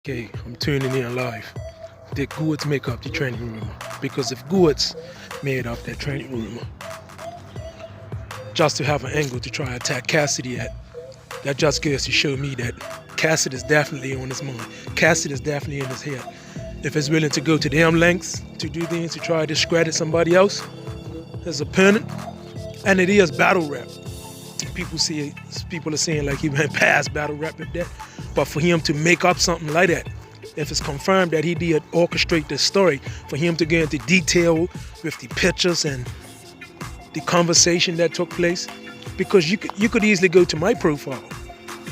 Okay, I'm tuning in live. Did Goodz make up the training room? Because if Goodz made up that training room just to have an angle to try and attack Cassidy at, that just goes to show me that Cassidy is definitely on his mind. Cassidy is definitely in his head. If he's willing to go to them lengths to do things to try to discredit somebody else, his opponent, and it is battle rap. People are saying like he went past battle rap with that. But for him to make up something like that, if it's confirmed that he did orchestrate this story, for him to go into detail with the pictures and the conversation that took place, because you could easily go to my profile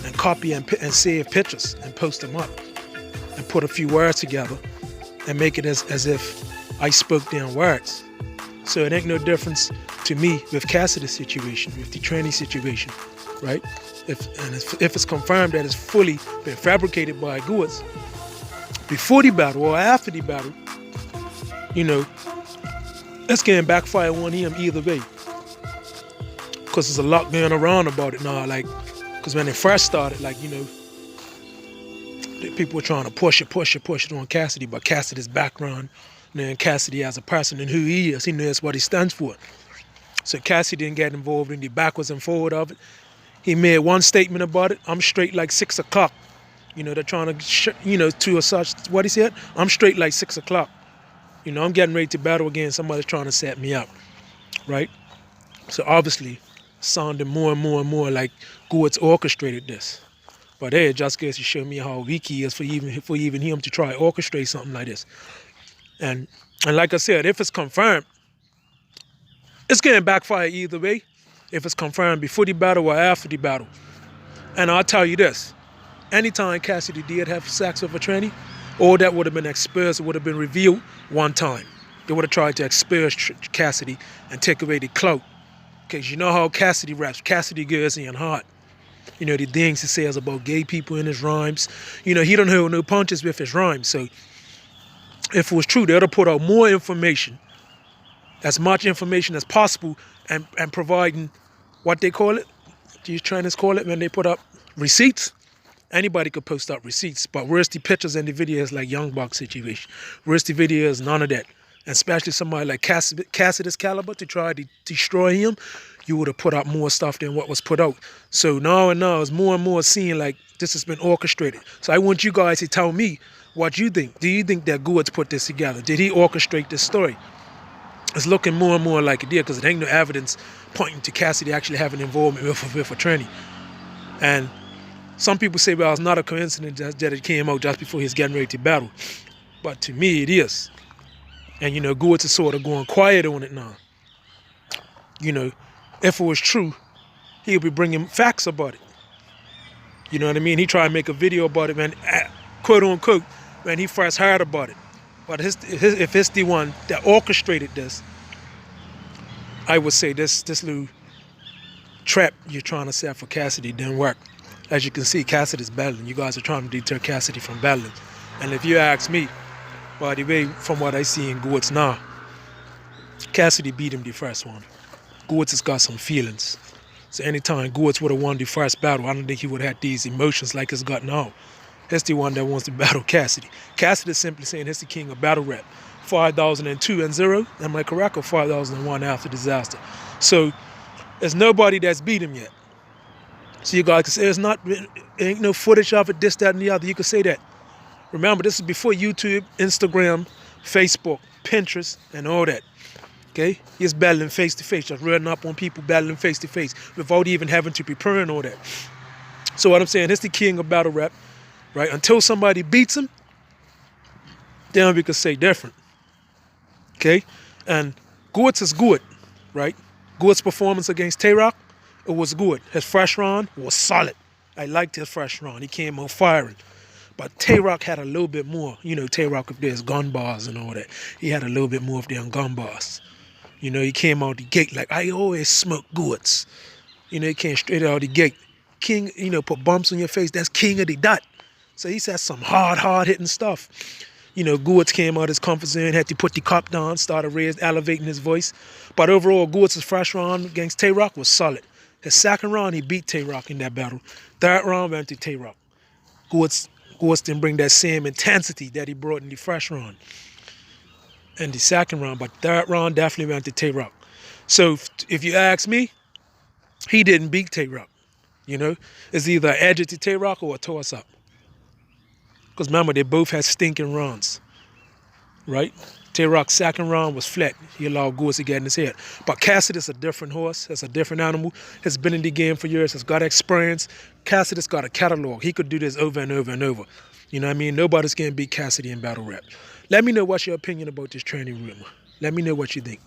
and copy and save pictures and post them up and put a few words together and make it as if I spoke them words. So it ain't no difference to me with Cassidy's situation, with the Tranny situation, right? If it's confirmed that it's fully been fabricated by Goodz before the battle or after the battle, it's getting backfire on him either way. Because there's a lot going around about it now, because when it first started, people were trying to push it on Cassidy, but Cassidy's background, and Cassidy as a person and who he is, he knows what he stands for. So Cassidy didn't get involved in the backwards and forward of it. He made one statement about it: I'm straight like 6 o'clock. They're trying to, to a such, what he said, I'm straight like 6 o'clock. I'm getting ready to battle again. Somebody's trying to set me up, right? So obviously, sounding more and more like Goodz orchestrated this. But hey, it just goes to show me how weak he is for even him to try to orchestrate something like this. And like I said, if it's confirmed, it's getting backfire either way. If it's confirmed before the battle or after the battle. And I'll tell you this, anytime Cassidy did have sex with a tranny, all that would have been exposed, would have been revealed one time. They would have tried to expose Cassidy and take away the clout. Because you know how Cassidy raps. Cassidy goes in hard. The things he says about gay people in his rhymes. He don't hold no punches with his rhymes. So if it was true, they would have put out more information, as much information as possible, and providing what they call it, these trainers call it when they put up receipts. Anybody could post up receipts, but where's the pictures and the videos like Young Buck situation? Where's the videos? None of that. And especially somebody like Cassidy's caliber to try to destroy him, you would have put up more stuff than what was put out. So now it's more and more seeing like this has been orchestrated. So I want you guys to tell me what you think. Do you think that Goodz put this together? Did he orchestrate this story? It's looking more and more like it did, because there ain't no evidence pointing to Cassidy actually having involvement with a tranny. And some people say, well, it's not a coincidence that it came out just before he's getting ready to battle. But to me, it is. And, Goodz is sort of going quiet on it now. If it was true, he'll be bringing facts about it. You know what I mean? He tried to make a video about it when, quote unquote, when he first heard about it. But if it's the one that orchestrated this, I would say this little trap you're trying to set for Cassidy didn't work. As you can see, Cassidy's battling. You guys are trying to deter Cassidy from battling. And if you ask me, by the way, from what I see in Goodz now, Cassidy beat him the first one. Goodz has got some feelings. So anytime Goodz would have won the first battle, I don't think he would have had these emotions like he's got now. He's the one that wants to battle Cassidy. Cassidy is simply saying he's the king of battle rap. 5002 and 0, am I correct? Or 5001 after disaster. So there's nobody that's beat him yet. So you guys can say ain't no footage of it, this, that, and the other. You can say that. Remember, this is before YouTube, Instagram, Facebook, Pinterest, and all that. Okay? He's battling face to face, just running up on people battling face to face without even having to prepare and all that. So what I'm saying, he's the king of battle rap, right? Until somebody beats him, then we could say different. Okay? And Goodz is good, right? Good's performance against Charachter, it was good. His first round was solid. I liked his first round. He came on firing. But Charachter had a little bit more. Charachter with his gun bars and all that. He had a little bit more of them gun bars. He came out the gate like, I always smoke Goodz. He came straight out the gate. King, put bumps on your face. That's king of the dot. So he said some hard hitting stuff. Goodz came out his comfort zone, had to put the cup down, started elevating his voice. But overall, Goodz's first round against Charachter was solid. His second round, he beat Charachter in that battle. Third round went to Charachter. Goodz Goodz didn't bring that same intensity that he brought in the first round and the second round, but third round definitely went to Tay-Rock. So if you ask me, he didn't beat Tay-Rock. You know, it's either an edge to Tay-Rock or a toss-up. Because remember, they both had stinking runs, right? Tay-Rock's second round was flat. He allowed Goodz to get in his head. But Cassidy's a different horse. It's a different animal. Has been in the game for years. Has got experience. Cassidy's got a catalog. He could do this over and over and over. You know what I mean? Nobody's going to beat Cassidy in battle rap. Let me know what's your opinion about this Tranny rumor. Let me know what you think.